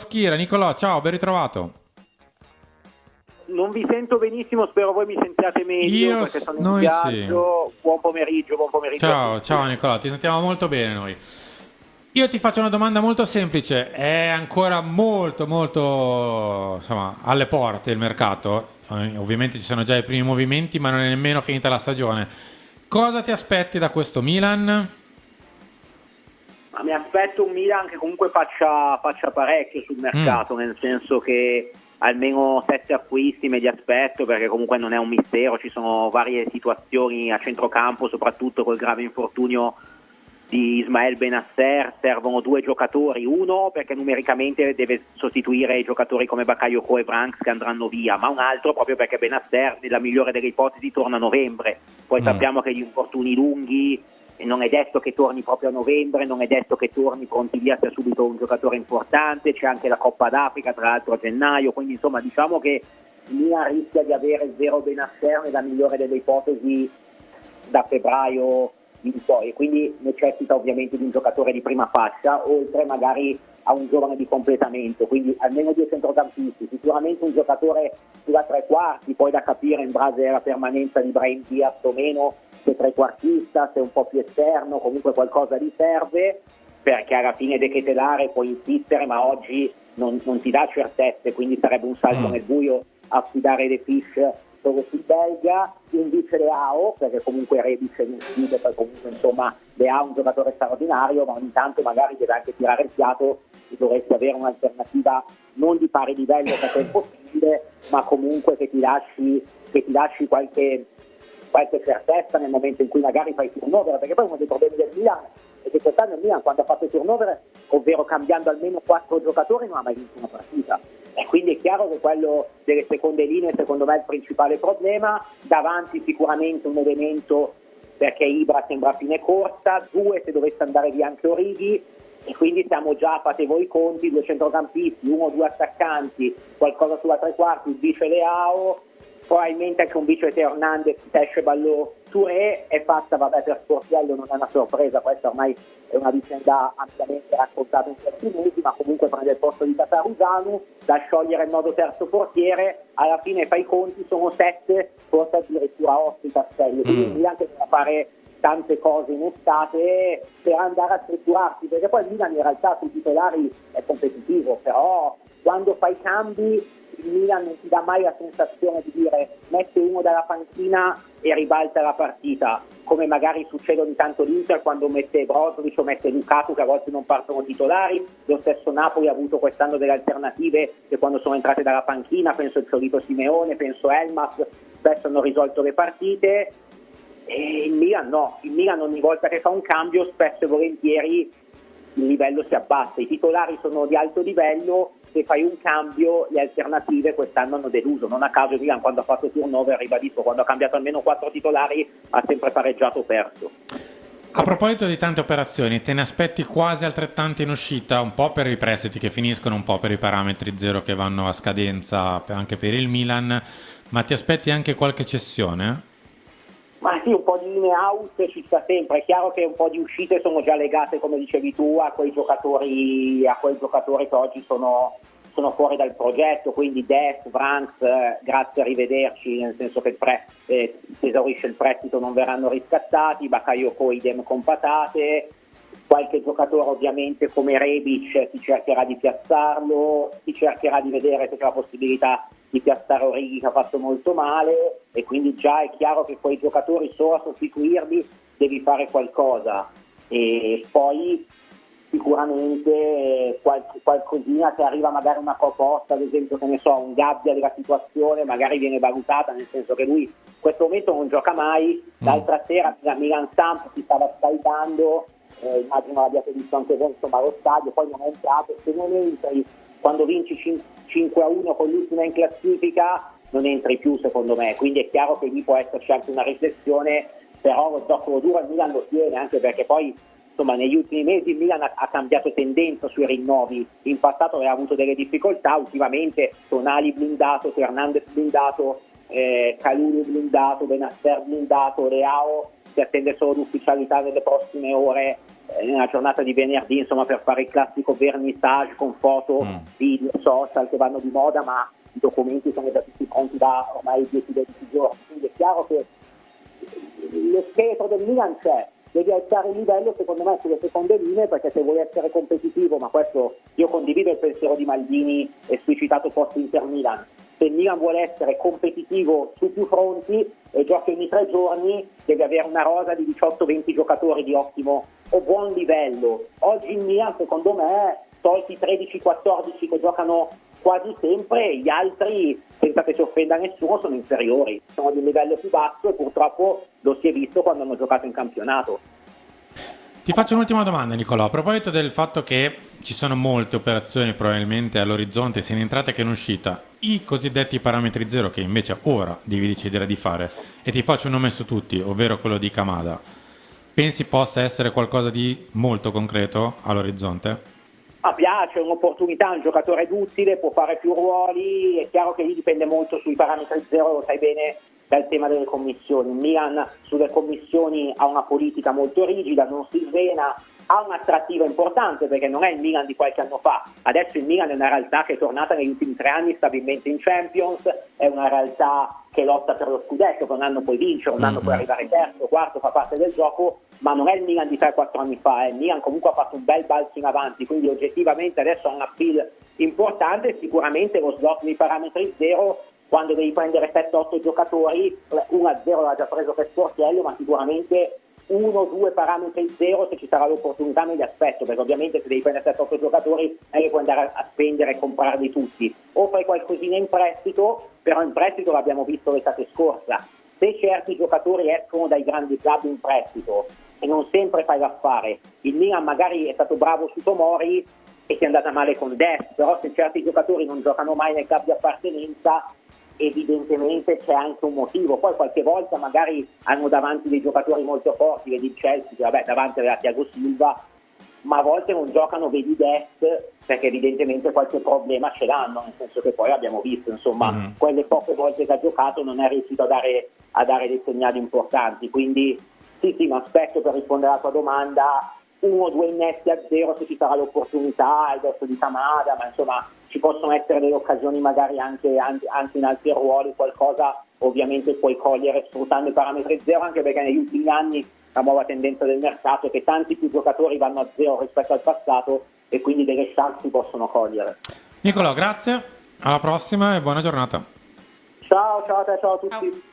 Schira. Nicolò, ciao, ben ritrovato. Non vi sento benissimo, spero voi mi sentiate meglio perché sono in viaggio. Sì. Buon pomeriggio a tutti. Ciao Nicolò, ti sentiamo molto bene noi. Io ti faccio una domanda molto semplice, è ancora molto insomma, alle porte il mercato, ovviamente ci sono già i primi movimenti ma non è nemmeno finita la stagione. Cosa ti aspetti da questo Milan? Ma mi aspetto un Milan che comunque faccia parecchio sul mercato, nel senso che almeno 7 acquisti me li aspetto, perché comunque non è un mistero, ci sono varie situazioni a centrocampo, soprattutto col grave infortunio di Ismael Benasser. Servono 2 giocatori, uno perché numericamente deve sostituire i giocatori come Bakayoko e Branks che andranno via, ma un altro proprio perché Benasser nella migliore delle ipotesi torna a novembre. Poi sappiamo che gli infortuni lunghi, non è detto che torni proprio a novembre, non è detto che torni pronti via sia subito un giocatore importante, c'è anche la Coppa d'Africa tra l'altro a gennaio, quindi insomma diciamo che Milan rischia di avere 0 Benasser nella migliore delle ipotesi da febbraio in poi, e quindi necessita ovviamente di un giocatore di prima fascia, oltre magari a un giovane di completamento, quindi almeno 2 centrocampisti, sicuramente un giocatore sulla tre quarti, poi da capire in base alla permanenza di Brahim Diaz o meno, se trequartista, se un po' più esterno, comunque qualcosa gli serve, perché alla fine De Ketelare puoi insistere, ma oggi non ti dà certezze, quindi sarebbe un salto nel buio affidare le fish solo sul belga. Invece Leao, perché comunque Rebic non sfide, poi comunque insomma Leao è un giocatore straordinario, ma ogni tanto magari deve anche tirare il fiato e dovresti avere un'alternativa non di pari livello perché è impossibile, ma comunque che ti lasci qualche certezza nel momento in cui magari fai turnover, perché poi uno dei problemi del Milan è che quest'anno il Milan quando ha fatto turnover, ovvero cambiando almeno 4 giocatori, non ha mai vinto una partita, e quindi è chiaro che quello delle seconde linee secondo me è il principale problema. Davanti sicuramente un elemento, perché Ibra sembra a fine corsa, 2 se dovesse andare via anche Origi, e quindi siamo già, fate voi i conti, 2 centrocampisti, 1 o 2 attaccanti, qualcosa sulla tre quarti, il vice Leao, probabilmente anche un vice Teo Hernandez, Tesce Ballò, Touré è fatta, vabbè, per Sportiello non è una sorpresa, questa ormai è una vicenda ampiamente raccontata in questi mesi, ma comunque prende il posto di Tatarusanu, da sciogliere il nodo terzo portiere, alla fine fai i conti, sono 7, forse addirittura 8 i tasselli, quindi il Milan deve fare tante cose in estate per andare a strutturarsi, perché poi il Milan in realtà sui titolari è competitivo, però quando fai cambi il Milan non ti dà mai la sensazione di dire mette uno dalla panchina e ribalta la partita, come magari succede ogni tanto l'Inter quando mette Brozovic o mette Lukaku, che a volte non partono titolari. Lo stesso Napoli ha avuto quest'anno delle alternative che quando sono entrate dalla panchina, penso il Ciolito Simeone, penso Elmas, spesso hanno risolto le partite. E il Milan no, il Milan ogni volta che fa un cambio spesso e volentieri il livello si abbassa, i titolari sono di alto livello, se fai un cambio le alternative quest'anno hanno deluso, non a caso il Milan quando ha fatto turnover, ribadisco, quando ha cambiato almeno 4 titolari ha sempre pareggiato o perso. A proposito di tante operazioni, te ne aspetti quasi altrettante in uscita, un po' per i prestiti che finiscono, un po' per i parametri zero che vanno a scadenza anche per il Milan, ma ti aspetti anche qualche cessione? Ma sì, un po' di in out ci sta sempre, è chiaro che un po' di uscite sono già legate, come dicevi tu, a quei giocatori che oggi sono fuori dal progetto, quindi Dest, Branks, grazie, arrivederci, nel senso che se esaurisce il prestito non verranno riscattati, Bakayoko idem con patate, qualche giocatore ovviamente come Rebic si cercherà di piazzarlo, si cercherà di vedere se c'è la possibilità di piazzare Origi che ha fatto molto male, e quindi già è chiaro che quei giocatori solo a sostituirli devi fare qualcosa, e poi sicuramente qualcosina, se arriva magari una proposta, ad esempio che ne so, un Gabbia della situazione magari viene valutata, nel senso che lui in questo momento non gioca mai. L'altra sera Milan Samp si stava scaldando, immagino l'abbiate visto anche voi, insomma, allo stadio, poi non è entrato. Se non entri quando vinci 5-1 con l'ultima in classifica non entri più, secondo me, quindi è chiaro che lì può esserci anche una riflessione, però lo zoccolo duro il Milan lo tiene, anche perché poi insomma negli ultimi mesi il Milan ha cambiato tendenza sui rinnovi, in passato aveva avuto delle difficoltà, ultimamente Tonali blindato, Hernandez blindato, Kalulu blindato, Benasser blindato, Leao si attende solo l'ufficialità nelle prossime ore nella giornata di venerdì, insomma, per fare il classico vernissage con foto, video, social che vanno di moda, ma i documenti sono già tutti pronti da ormai 10-12 giorni, quindi è chiaro che lo scheletro del Milan c'è, devi alzare il livello secondo me sulle seconde linee, perché se vuoi essere competitivo, ma questo io condivido il pensiero di Maldini esplicitato post Inter Milan, se il Milan vuole essere competitivo su più fronti e giochi ogni 3 giorni, deve avere una rosa di 18-20 giocatori di ottimo o buon livello. Oggi il Milan, secondo me, tolti 13-14 che giocano quasi sempre, gli altri, senza che si offenda nessuno, sono inferiori, sono di un livello più basso e purtroppo lo si è visto quando hanno giocato in campionato. Ti faccio un'ultima domanda, Nicolò, a proposito del fatto che ci sono molte operazioni probabilmente all'orizzonte sia in entrata che in uscita, i cosiddetti parametri zero che invece ora devi decidere di fare, e ti faccio un nome su tutti, ovvero quello di Kamada, pensi possa essere qualcosa di molto concreto all'orizzonte? A piace, è un'opportunità, un giocatore duttile, può fare più ruoli, è chiaro che lì dipende molto sui parametri zero, lo sai bene, dal tema delle commissioni. Il Milan sulle commissioni ha una politica molto rigida, non si svena, ha un'attrattiva importante perché non è il Milan di qualche anno fa, adesso il Milan è una realtà che è tornata negli ultimi 3 anni stabilmente in Champions, è una realtà che lotta per lo scudetto, che un anno puoi vincere, un anno puoi arrivare terzo, quarto, fa parte del gioco, ma non è il Milan di 3-4 anni fa, il Milan comunque ha fatto un bel balzo in avanti, quindi oggettivamente adesso ha un appeal importante, sicuramente lo slot dei parametri zero, quando devi prendere 7-8 giocatori, 1-0 l'ha già preso per Sportiello, ma sicuramente 1-2 parametri zero, se ci sarà l'opportunità me li aspetto, perché ovviamente se devi prendere 7-8 giocatori non è che puoi andare a spendere e comprarli tutti, o fai qualcosina in prestito, però in prestito l'abbiamo visto l'estate scorsa, se certi giocatori escono dai grandi club in prestito e non sempre fai l'affare, il Milan magari è stato bravo su Tomori e si è andata male con Dest, però se certi giocatori non giocano mai nel club di appartenenza evidentemente c'è anche un motivo, poi qualche volta magari hanno davanti dei giocatori molto forti, vedi il Chelsea, che vabbè davanti aveva Thiago Silva, ma a volte non giocano, vedi Dest, perché evidentemente qualche problema ce l'hanno, nel senso che poi abbiamo visto, insomma, quelle poche volte che ha giocato non è riuscito a dare dei segnali importanti, quindi sì, mi aspetto, per rispondere alla tua domanda, 1-2 innesti a zero se ci sarà l'opportunità, il verso di Kamada, ma insomma ci possono essere delle occasioni magari anche in altri ruoli, qualcosa ovviamente puoi cogliere sfruttando i parametri zero, anche perché negli ultimi anni la nuova tendenza del mercato è che tanti più giocatori vanno a zero rispetto al passato e quindi delle chance si possono cogliere. Nicolò, grazie, alla prossima e buona giornata. Ciao a te, ciao a tutti. Ciao.